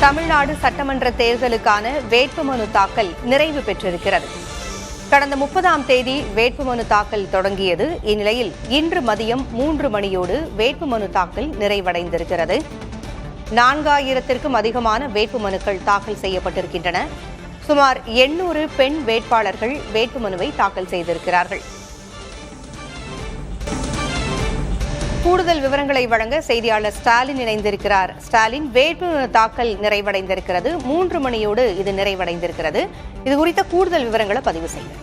தமிழ்நாடு சட்டமன்ற தேர்தலுக்கான வேட்புமனு தாக்கல் நிறைவு பெற்றிருக்கிறது. கடந்த 30ஆம் தேதி வேட்புமனு தாக்கல் தொடங்கியது. இந்நிலையில் இன்று மதியம் 3 மணியோடு வேட்புமனு தாக்கல் நிறைவடைந்திருக்கிறது. 4000த்திற்கும் அதிகமான வேட்புமனுக்கள் தாக்கல் செய்யப்பட்டிருக்கின்றன. சுமார் 800 பெண் வேட்பாளர்கள் வேட்புமனுவை தாக்கல் செய்திருக்கிறார்கள். கூடுதல் விவரங்களை வழங்க செய்தியாளர் ஸ்டாலின் இணைந்திருக்கிறார். ஸ்டாலின், வேட்புமனு தாக்கல் நிறைவடைந்திருக்கிறது. 3 மணியோடு இது நிறைவடைந்திருக்கிறது. இது குறித்த கூடுதல் விவரங்களை பதிவு செய்யுங்க.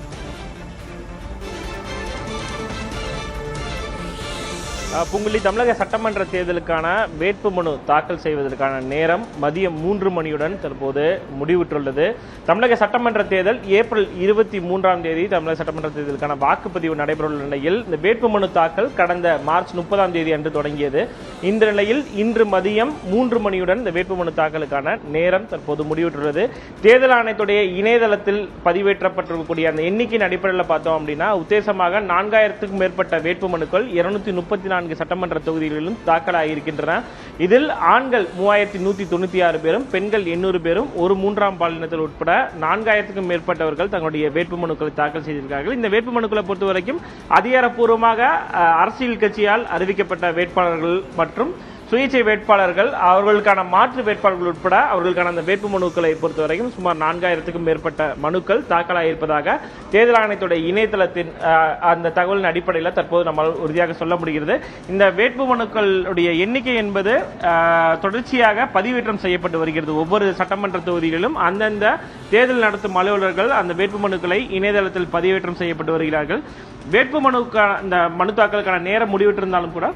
புங்குள்ளி, தமிழக சட்டமன்ற தேர்தலுக்கான வேட்புமனு தாக்கல் செய்வதற்கான நேரம் மதியம் 3 மணியுடன் தற்போது முடிவுற்றுள்ளது. தமிழக சட்டமன்ற தேர்தல் ஏப்ரல் 23ஆம் தேதி தமிழக சட்டமன்ற தேர்தலுக்கான வாக்குப்பதிவு நடைபெறவுள்ள நிலையில் இந்த வேட்புமனு தாக்கல் கடந்த மார்ச் 30ஆம் தேதி அன்று தொடங்கியது. இந்த நிலையில் இன்று மதியம் 3 மணியுடன் இந்த வேட்புமனு தாக்கலுக்கான நேரம் தற்போது முடிவுற்றுள்ளது. தேர்தல் ஆணையத்துடைய இணையதளத்தில் பதிவேற்றப்பட்டிருக்கக்கூடிய அந்த எண்ணிக்கையின் அடிப்படையில் பார்த்தோம் அப்படின்னா உத்தேசமாக 4000க்கும் மேற்பட்ட வேட்புமனுக்கள் 234 சட்டமன்ற தொகுதிகளிலும் தாக்கலாகியிருக்கின்றன. இதில் ஆண்கள் 3196 பேரும், பெண்கள் 800 பேரும், ஒரு 3ஆம் பாலினத்தில் உட்பட 4000க்கும் மேற்பட்டவர்கள் தங்களுடைய வேட்புமனுக்களை தாக்கல் செய்திருக்கிறார்கள். இந்த வேட்புமனுக்களை பொறுத்தவரைக்கும் அதிகாரப்பூர்வமாக அரசியல் கட்சியால் அறிவிக்கப்பட்ட வேட்பாளர்கள் மற்றும் சுயேட்சை வேட்பாளர்கள், அவர்களுக்கான மாற்று வேட்பாளர்கள் உட்பட அவர்களுக்கான அந்த வேட்புமனுக்களை பொறுத்தவரைக்கும் சுமார் 4000க்கும் மேற்பட்ட மனுக்கள் தாக்கலாகியிருப்பதாக தேர்தல் ஆணையத்துடைய இணையதளத்தின் அந்த தகவலின் அடிப்படையில் தற்போது நம்மால் உறுதியாக சொல்ல முடிகிறது. இந்த வேட்புமனுக்களுடைய எண்ணிக்கை என்பது தொடர்ச்சியாக பதிவேற்றம் செய்யப்பட்டு வருகிறது. ஒவ்வொரு சட்டமன்ற தொகுதிகளிலும் அந்தந்த தேர்தல் நடத்தும் அலுவலர்கள் அந்த வேட்புமனுக்களை இணையதளத்தில் பதிவேற்றம் செய்யப்பட்டு வருகிறார்கள். வேட்புமனுக்கான இந்த மனு தாக்கலுக்கான நேரம் முடிவிட்டிருந்தாலும் கூட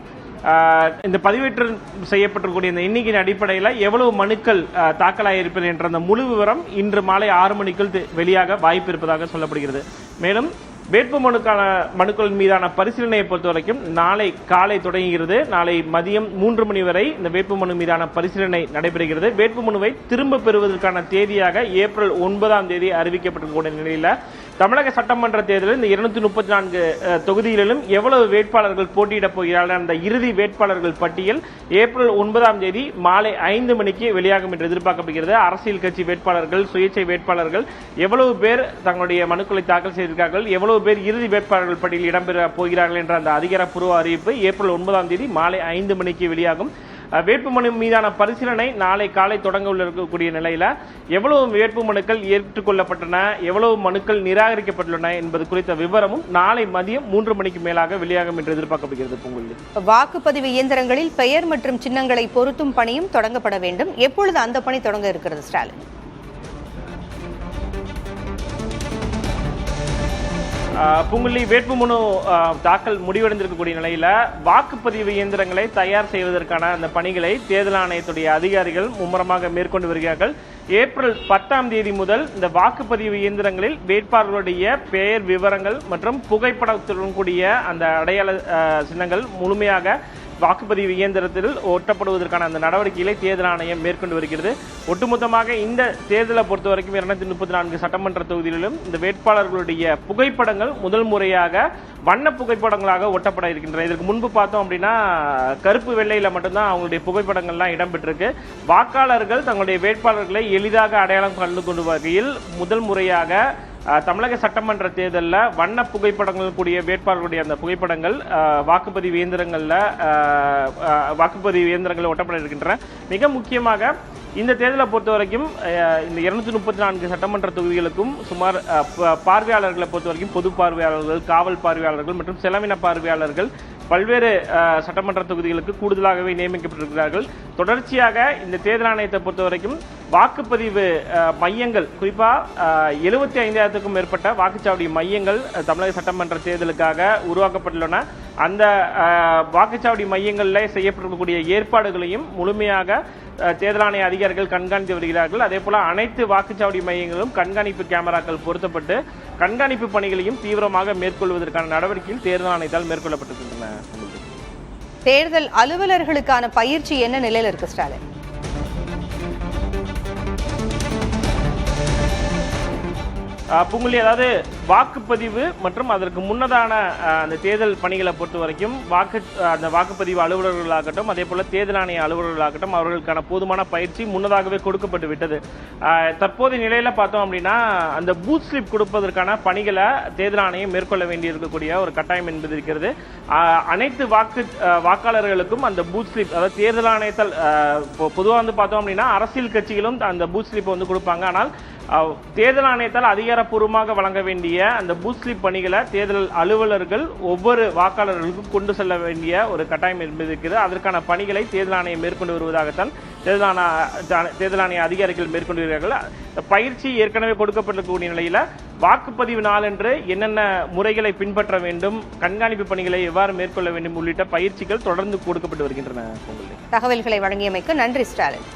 இந்த பதிவேற்றம் செய்யப்பட்டிருக்கூடிய இந்த எண்ணிக்கையின் அடிப்படையில் எவ்வளவு மனுக்கள் தாக்கலாயிருப்பது என்ற அந்த முழு விவரம் இன்று மாலை 6 மணிக்குள் வெளியாக வாய்ப்பு இருப்பதாக சொல்லப்படுகிறது. மேலும் வேட்புமனுக்கான மனுக்கள் மீதான பரிசீலனையை பொறுத்தவரைக்கும் நாளை காலை தொடங்குகிறது. நாளை மதியம் 3 மணி வரை இந்த வேட்புமனு மீதான பரிசீலனை நடைபெறுகிறது. வேட்புமனுவை திரும்ப பெறுவதற்கான தேதியாக ஏப்ரல் 9ஆம் தேதி அறிவிக்கப்பட்டிருக்கக்கூடிய நிலையில் தமிழக சட்டமன்ற தேர்தலில் இந்த 234 தொகுதிகளிலும் எவ்வளவு வேட்பாளர்கள் போட்டியிடப் போகிறார்கள் அந்த இறுதி வேட்பாளர்கள் பட்டியல் ஏப்ரல் 9ஆம் தேதி மாலை 5 மணிக்கு வெளியாகும் என்று எதிர்பார்க்கப்படுகிறது. அரசியல் கட்சி வேட்பாளர்கள், சுயேட்சை வேட்பாளர்கள் எவ்வளவு பேர் தங்களுடைய மனுக்களை தாக்கல் செய்திருக்கிறார்கள், எவ்வளவு பேர் இறுதி வேட்பாளர்கள் பட்டியலில் இடம்பெற போகிறார்கள் என்ற அந்த அதிகாரப்பூர்வ அறிவிப்பு ஏப்ரல் 9ஆம் தேதி மாலை 5 மணிக்கு வெளியாகும். வேட்புமனு மீதான பரிசீலனை நாளை காலை தொடங்க இருக்கக்கூடிய நிலையில எவ்வளவு வேட்புமனுக்கள் ஏற்றுக்கொள்ளப்பட்டன, எவ்வளவு மனுக்கள் நிராகரிக்கப்பட்டுள்ளன என்பது குறித்த விவரமும் நாளை மதியம் 3 மணிக்கு மேலாக வெளியாகும் என்று எதிர்பார்க்கப்படுகிறது. பொங்கல் வாக்குப்பதிவு இயந்திரங்களில் பெயர் மற்றும் சின்னங்களை பொருத்தும் பணியும் தொடங்கப்பட வேண்டும். எப்பொழுது அந்த பணி தொடங்க இருக்கிறது ஸ்டாலின்? புங்குள்ளி, வேட்புமனு தாக்கல் முடிவடைந்திருக்கக்கூடிய நிலையில வாக்குப்பதிவு இயந்திரங்களை தயார் செய்வதற்கான அந்த பணிகளை தேர்தல் ஆணையத்துடைய அதிகாரிகள் மும்முரமாக மேற்கொண்டு வருகிறார்கள். ஏப்ரல் 10ஆம் தேதி முதல் இந்த வாக்குப்பதிவு இயந்திரங்களில் வேட்பாளர்களுடைய பெயர் விவரங்கள் மற்றும் புகைப்படத்துடன் கூடிய அந்த அடையாள சின்னங்கள் முழுமையாக வாக்குப்பதிவு இயந்திரத்தில் ஒட்டப்படுவதற்கான அந்த நடவடிக்கைகளை தேர்தல் ஆணையம் மேற்கொண்டு வருகிறது. ஒட்டுமொத்தமாக இந்த தேர்தலை பொறுத்தவரைக்கும் 234 சட்டமன்ற தொகுதிகளிலும் இந்த வேட்பாளர்களுடைய புகைப்படங்கள் முதல் முறையாக வண்ண புகைப்படங்களாக ஒட்டப்பட இருக்கின்றன. இதற்கு முன்பு பார்த்தோம் அப்படின்னா கருப்பு வெள்ளையில மட்டும்தான் அவங்களுடைய புகைப்படங்கள்லாம் இடம்பெற்றிருக்கு. வாக்காளர்கள் தங்களுடைய வேட்பாளர்களை எளிதாக அடையாளம் கண்டு கொண்ட வகையில் முதல் முறையாக தமிழக சட்டமன்ற தேர்தலில் வண்ண புகைப்படங்கள் கூடிய வேட்பாளர்களுடைய அந்த புகைப்படங்கள் வாக்குப்பதிவு இயந்திரங்களில் ஒட்டப்பட இருக்கின்றன. மிக முக்கியமாக இந்த தேர்தலை பொறுத்த வரைக்கும் இந்த 234 சட்டமன்ற தொகுதிகளுக்கும் சுமார் பார்வையாளர்களை பொறுத்த வரைக்கும் பொது பார்வையாளர்கள், காவல் பார்வையாளர்கள் மற்றும் செலவின பார்வையாளர்கள் பல்வேறு சட்டமன்ற தொகுதிகளுக்கு கூடுதலாகவே நியமிக்கப்பட்டிருக்கிறார்கள். தொடர்ச்சியாக இந்த தேர்தல் ஆணையத்தை பொறுத்த வரைக்கும் வாக்குப்பதிவு மையங்கள், குறிப்பாக 75,000க்கும் மேற்பட்ட வாக்குச்சாவடி மையங்கள் தமிழக சட்டமன்ற தேர்தலுக்காக உருவாக்கப்பட்டுள்ளன. அந்த வாக்குச்சாவடி மையங்களில் செய்யப்பட்டிருக்கக்கூடிய ஏற்பாடுகளையும் முழுமையாக தேர்தல் ஆணைய அதிகாரிகள் கண்காணித்து வருகிறார்கள். அதே போல அனைத்து வாக்குச்சாவடி மையங்களும் கண்காணிப்பு கேமராக்கள் பொருத்தப்பட்டு கண்காணிப்பு பணிகளையும் தீவிரமாக மேற்கொள்வதற்கான நடவடிக்கையில் தேர்தல் ஆணையத்தால் மேற்கொள்ளப்பட்டிருக்கின்றன. தேர்தல் அலுவலர்களுக்கான பயிற்சி என்ன நிலையில் இருக்கு ஸ்டாலின்? பூங்குழலி, அதாவது வாக்குப்பதிவு மற்றும் அதற்கு முன்னதான அந்த தேர்தல் பணிகளை பொறுத்த வரைக்கும் அந்த வாக்குப்பதிவு அலுவலர்களாகட்டும், அதே போல தேர்தல் ஆணைய அலுவலர்களாகட்டும், அவர்களுக்கான போதுமான பயிற்சி முன்னதாகவே கொடுக்கப்பட்டு விட்டது. தற்போதைய நிலையில பார்த்தோம் அப்படின்னா அந்த பூத் ஸ்லிப் கொடுப்பதற்கான பணிகளை தேர்தல் ஆணையம் மேற்கொள்ள வேண்டியிருக்கக்கூடிய ஒரு கட்டாயம் என்பது இருக்கிறது. அனைத்து வாக்காளர்களுக்கும் அந்த பூத் ஸ்லிப், அதாவது தேர்தல் ஆணையத்தால் பொதுவாக வந்து பார்த்தோம் அப்படின்னா அரசியல் கட்சிகளும் அந்த பூத் ஸ்லிப் வந்து கொடுப்பாங்க. ஆனால் தேர்தல் ஆணையத்தால் அதிகாரப்பூர்வமாக வழங்க வேண்டிய அந்த பூத் ஸ்லிப் பணிகளை தேர்தல் அலுவலர்கள் ஒவ்வொரு வாக்காளர்களுக்கும் கொண்டு செல்ல வேண்டிய ஒரு கட்டாயம் என்பது இருக்கிறது. அதற்கான பணிகளை தேர்தல் ஆணையம் மேற்கொண்டு வருவதாகத்தான் தேர்தல் ஆணைய அதிகாரிகள் மேற்கொண்டு வருகிறார்கள். பயிற்சி ஏற்கனவே கொடுக்கப்பட்டிருக்கக்கூடிய நிலையில வாக்குப்பதிவு நாளன்று என்னென்ன முறைகளை பின்பற்ற வேண்டும், கண்காணிப்பு பணிகளை எவ்வாறு மேற்கொள்ள வேண்டும் உள்ளிட்ட பயிற்சிகள் தொடர்ந்து கொடுக்கப்பட்டு வருகின்றன. தகவல்களை வழங்கியமைக்கு நன்றி ஸ்டாலின்.